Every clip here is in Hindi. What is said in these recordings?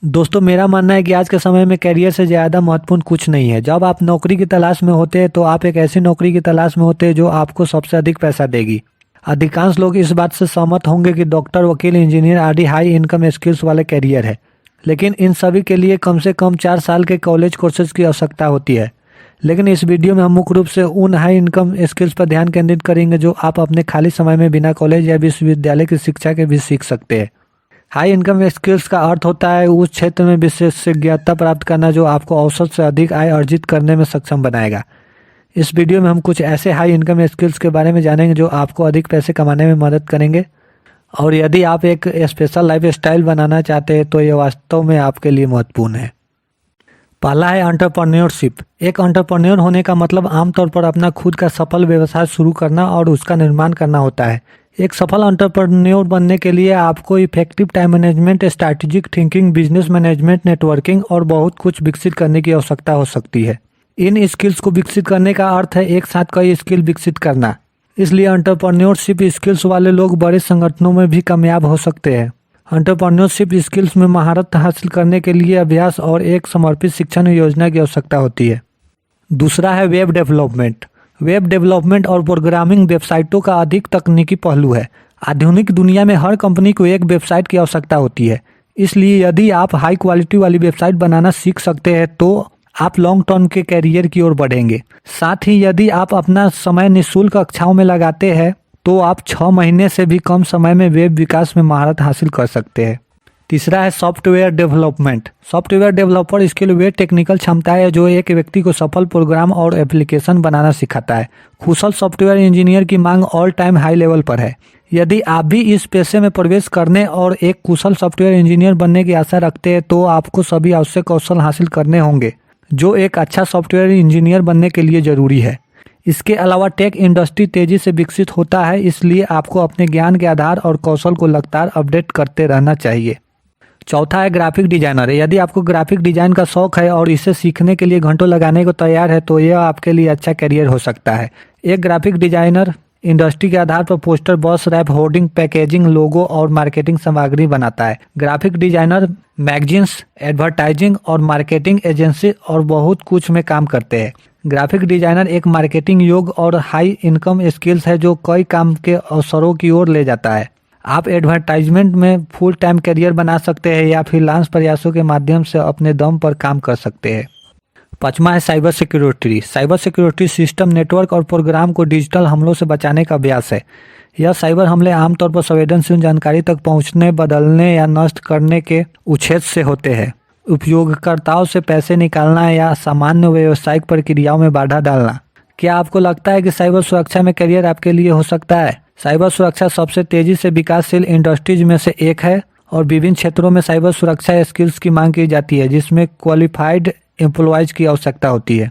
दोस्तों, मेरा मानना है कि आज के समय में करियर से ज़्यादा महत्वपूर्ण कुछ नहीं है। जब आप नौकरी की तलाश में होते हैं तो आप एक ऐसी नौकरी की तलाश में होते हैं जो आपको सबसे अधिक पैसा देगी। अधिकांश लोग इस बात से सहमत होंगे कि डॉक्टर, वकील, इंजीनियर आदि हाई इनकम स्किल्स वाले करियर है, लेकिन इन सभी के लिए कम से कम 4 साल के कॉलेज कोर्सेज की आवश्यकता होती है। लेकिन इस वीडियो में हम मुख्य रूप से उन हाई इनकम स्किल्स पर ध्यान केंद्रित करेंगे जो आप अपने खाली समय में बिना कॉलेज या विश्वविद्यालय की शिक्षा के भी सीख सकते हैं। हाई इनकम स्किल्स का अर्थ होता है उस क्षेत्र में विशेषज्ञता प्राप्त करना जो आपको औसत से अधिक आय अर्जित करने में सक्षम बनाएगा। इस वीडियो में हम कुछ ऐसे हाई इनकम स्किल्स के बारे में जानेंगे जो आपको अधिक पैसे कमाने में मदद करेंगे, और यदि आप एक स्पेशल लाइफ स्टाइल बनाना चाहते हैं तो ये वास्तव में आपके लिए महत्वपूर्ण है। पहला है एंटरप्रेन्योरशिप। एक एंटरप्रेन्योर होने का मतलब आमतौर पर अपना खुद का सफल व्यवसाय शुरू करना और उसका निर्माण करना होता है। एक सफल एंटरप्रेन्योर बनने के लिए आपको effective time management, strategic thinking, business management, networking और बहुत कुछ विकसित करने की आवश्यकता हो सकती है। इन स्किल्स को विकसित करने का अर्थ है एक साथ कई स्किल विकसित करना। इसलिए एंटरप्रेन्योरशिप स्किल्स वाले लोग बड़े संगठनों में भी कामयाब हो सकते हैं। एंटरप्रेन्योरशिप स्किल्स में महारत हासिल करने के लिए अभ्यास और एक समर्पित शिक्षण योजना की आवश्यकता होती है। दूसरा है वेब डेवलपमेंट। वेब डेवलपमेंट और प्रोग्रामिंग वेबसाइटों का अधिक तकनीकी पहलू है। आधुनिक दुनिया में हर कंपनी को एक वेबसाइट की आवश्यकता होती है। इसलिए यदि आप हाई क्वालिटी वाली वेबसाइट बनाना सीख सकते हैं तो आप लॉन्ग टर्म के कैरियर की ओर बढ़ेंगे। साथ ही यदि आप अपना समय निःशुल्क कक्षाओं में लगाते हैं तो आप 6 महीने से भी कम समय में वेब विकास में महारत हासिल कर सकते हैं। तीसरा है software development. Software developer skill वे टेक्निकल क्षमता है जो एक व्यक्ति को सफल प्रोग्राम और एप्लीकेशन बनाना सिखाता है। कुशल सॉफ्टवेयर इंजीनियर की मांग ऑल टाइम हाई लेवल पर है। यदि आप भी इस पेशे में प्रवेश करने और एक कुशल सॉफ्टवेयर इंजीनियर बनने की आशा रखते हैं तो आपको सभी आवश्यक कौशल हासिल करने होंगे जो एक अच्छा सॉफ्टवेयर इंजीनियर बनने के लिए जरूरी है। इसके अलावा टेक इंडस्ट्री तेजी से विकसित होता है, इसलिए आपको अपने ज्ञान के आधार और कौशल को लगातार अपडेट करते रहना चाहिए। चौथा है ग्राफिक डिजाइनर। यदि आपको ग्राफिक डिजाइन का शौक है और इसे सीखने के लिए घंटों लगाने को तैयार है तो यह आपके लिए अच्छा करियर हो सकता है। एक ग्राफिक डिजाइनर इंडस्ट्री के आधार पर पोस्टर, बस रैप, होर्डिंग, पैकेजिंग, लोगो और मार्केटिंग सामग्री बनाता है। ग्राफिक डिजाइनर मैगजीन्स, एडवर्टाइजिंग और मार्केटिंग एजेंसी और बहुत कुछ में काम करते हैं। ग्राफिक डिजाइनर एक मार्केटिंग योग्य और हाई इनकम स्किल्स है जो कई काम के अवसरों की ओर ले जाता है। आप एडवर्टाइजमेंट में फुल टाइम करियर बना सकते हैं या फ्रीलांस प्रयासों के माध्यम से अपने दम पर काम कर सकते हैं। पांचवा है cyber security. Cyber security system, network और प्रोग्राम को डिजिटल हमलों से बचाने का अभ्यास है। यह साइबर हमले आमतौर पर संवेदनशील जानकारी तक पहुंचने, बदलने या नष्ट करने के उच्छेद से होते हैं। उपयोगकर्ताओं से पैसे निकालना या सामान्य व्यावसायिक प्रक्रियाओं में बाधा डालना। क्या आपको लगता है कि साइबर सुरक्षा में करियर आपके लिए हो सकता है? साइबर सुरक्षा सबसे तेजी से विकासशील इंडस्ट्रीज में से एक है और विभिन्न क्षेत्रों में साइबर सुरक्षा स्किल्स की मांग की जाती है जिसमें क्वालिफाइड एम्प्लॉयज की आवश्यकता होती है।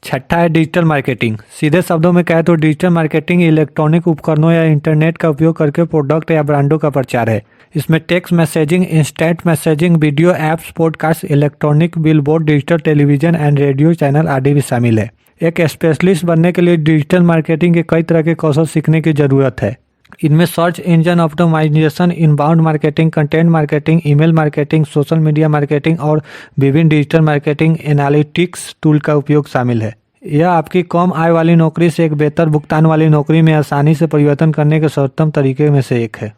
छठा है डिजिटल मार्केटिंग। सीधे शब्दों में कहें तो डिजिटल मार्केटिंग इलेक्ट्रॉनिक उपकरणों या इंटरनेट का उपयोग करके प्रोडक्ट या ब्रांडों का प्रचार है। इसमें text messaging, instant messaging, video apps, podcast, electronic billboard, digital television and radio channel आदि भी शामिल है। एक स्पेशलिस्ट बनने के लिए डिजिटल मार्केटिंग के कई तरह के कौशल सीखने की जरूरत है। इनमें search engine optimisation, inbound marketing, content marketing, email marketing, social media marketing और विभिन्न डिजिटल मार्केटिंग एनालिटिक्स टूल का उपयोग शामिल है। यह आपकी कम आय वाली नौकरी से एक बेहतर भुगतान वाली नौकरी में आसानी से परिवर्तन करने के सर्वोत्तम तरीके में से एक है।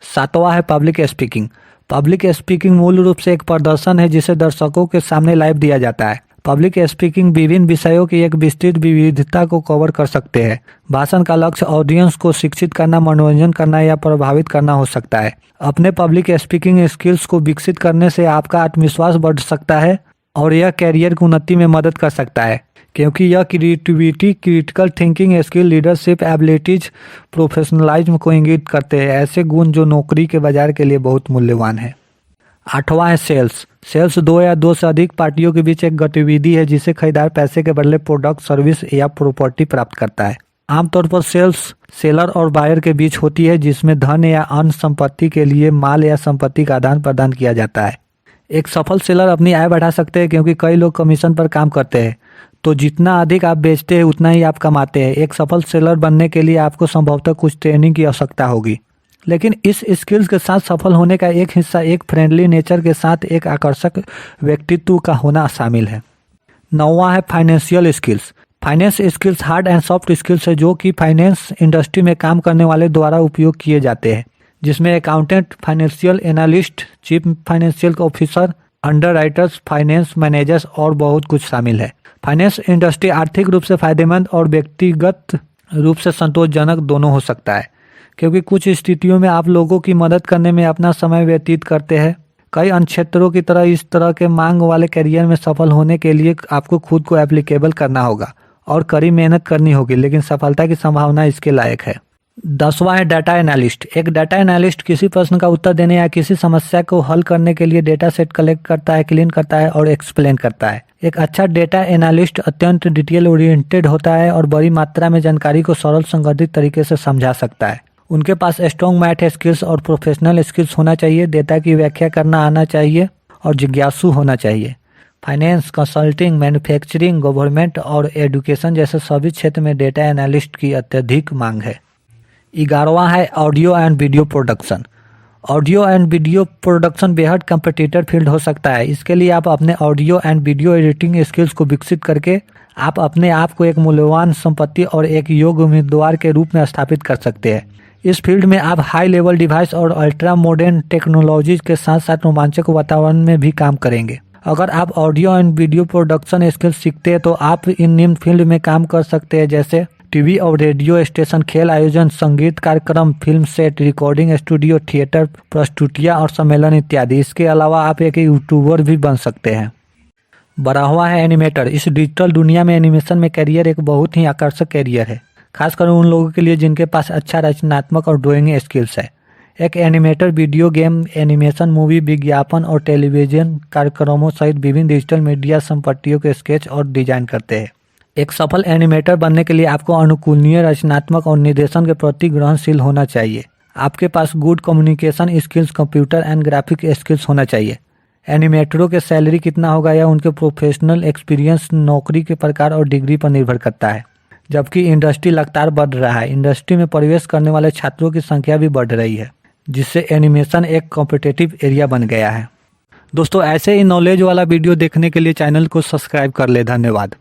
सातवां है पब्लिक स्पीकिंग। पब्लिक स्पीकिंग मूल रूप से एक प्रदर्शन है जिसे दर्शकों के सामने लाइव दिया जाता है। पब्लिक स्पीकिंग विभिन्न विषयों की एक विस्तृत विविधता को कवर कर सकते हैं। भाषण का लक्ष्य ऑडियंस को शिक्षित करना, मनोरंजन करना या प्रभावित करना हो सकता है। अपने पब्लिक स्पीकिंग स्किल्स को विकसित करने से आपका आत्मविश्वास बढ़ सकता है और यह कैरियर की उन्नति में मदद कर सकता है क्योंकि यह creativity, critical thinking skill, leadership abilities, professionalism को इंगित करते हैं, ऐसे गुण जो नौकरी के बाजार के लिए बहुत मूल्यवान है। आठवां है सेल्स। सेल्स 2 या 2 से अधिक पार्टियों के बीच एक गतिविधि है जिसे खरीदार पैसे के बदले प्रोडक्ट, सर्विस या प्रॉपर्टी प्राप्त करता है। आमतौर पर सेल्स सेलर और बायर के बीच होती है जिसमें धन या अन्य संपत्ति के लिए माल या संपत्ति का आदान प्रदान किया जाता है। एक सफल सेलर अपनी आय बढ़ा सकते हैं क्योंकि कई लोग कमीशन पर काम करते हैं, तो जितना अधिक आप बेचते हैं उतना ही आप कमाते हैं। एक सफल सेलर बनने के लिए आपको संभवतः कुछ ट्रेनिंग की आवश्यकता होगी। लेकिन इस स्किल्स के साथ सफल होने का एक हिस्सा एक फ्रेंडली नेचर के साथ एक आकर्षक व्यक्तित्व का होना शामिल है। 9वां है financial skills. Finance skills hard and soft skills है जो कि फाइनेंस इंडस्ट्री में काम करने वाले द्वारा उपयोग किए जाते हैं, जिसमें accountant, financial analyst, chief financial officer, underwriters, finance managers और बहुत कुछ शामिल है। फाइनेंस इंडस्ट्री आर्थिक रूप से फायदेमंद और व्यक्तिगत रूप से संतोषजनक दोनों हो सकता है, क्योंकि कुछ स्थितियों में आप लोगों की मदद करने में अपना समय व्यतीत करते हैं। कई अन्य क्षेत्रों की तरह इस तरह के मांग वाले करियर में सफल होने के लिए आपको खुद को एप्लीकेबल करना होगा और कड़ी मेहनत करनी होगी, लेकिन सफलता की संभावना इसके लायक है। 10वां है डाटा एनालिस्ट। एक डाटा एनालिस्ट किसी प्रश्न का उत्तर देने या किसी समस्या को हल करने के लिए डेटा सेट कलेक्ट करता है, क्लीन करता है और एक्सप्लेन करता है। एक अच्छा डेटा एनालिस्ट अत्यंत डिटेल ओरिएंटेड होता है और बड़ी मात्रा में जानकारी को सरल संगठित तरीके से समझा सकता है। उनके पास स्ट्रॉन्ग मैथ स्किल्स और प्रोफेशनल स्किल्स होना चाहिए, डेटा की व्याख्या करना आना चाहिए और जिज्ञासु होना चाहिए। फाइनेंस, कंसल्टिंग, मैन्युफैक्चरिंग, गवर्नमेंट और एजुकेशन जैसे सभी क्षेत्र में डेटा एनालिस्ट की अत्यधिक मांग है। 11वां है audio and video production. Audio and video production बेहद कॉम्पिटिटिव फील्ड हो सकता है। इसके लिए आप अपने audio and video editing skills को विकसित करके आप अपने आप को एक मूल्यवान संपत्ति और एक योग्य उम्मीदवार के रूप में स्थापित कर सकते हैं। इस फील्ड में आप हाई लेवल डिवाइस और अल्ट्रा मॉडर्न टेक्नोलॉजी के साथ साथ रोमांचक वातावरण में भी काम करेंगे। अगर आप audio and video production skills सीखते हैं तो आप इन निम्न फील्ड में काम कर सकते हैं, जैसे टीवी और रेडियो स्टेशन, खेल आयोजन, संगीत कार्यक्रम, film set, recording studio, theatre, प्रस्तुतियाँ और सम्मेलन इत्यादि। इसके अलावा आप एक यूट्यूबर भी बन सकते हैं। 12वां है एनिमेटर। इस डिजिटल दुनिया में एनिमेशन में करियर एक बहुत ही आकर्षक करियर है, खासकर उन लोगों के लिए जिनके पास अच्छा रचनात्मक और ड्राइंग स्किल्स है। एक animator video game, animation, movie, विज्ञापन और टेलीविजन कार्यक्रमों सहित विभिन्न डिजिटल मीडिया संपत्तियों के स्केच और डिजाइन करते हैं। एक सफल एनिमेटर बनने के लिए आपको अनुकूलनीय, रचनात्मक और निर्देशन के प्रति ग्रहणशील होना चाहिए। आपके पास good communication skills, computer and graphic skills होना चाहिए। एनिमेटरों के सैलरी कितना होगा यह उनके प्रोफेशनल एक्सपीरियंस, नौकरी के प्रकार और डिग्री पर निर्भर करता है। जबकि इंडस्ट्री लगातार बढ़ रहा है, इंडस्ट्री में प्रवेश करने वाले छात्रों की संख्या भी बढ़ रही है, जिससे एनिमेशन एक कॉम्पिटिटिव एरिया बन गया है। दोस्तों, ऐसे ही नॉलेज वाला वीडियो देखने के लिए चैनल को सब्सक्राइब कर ले। धन्यवाद।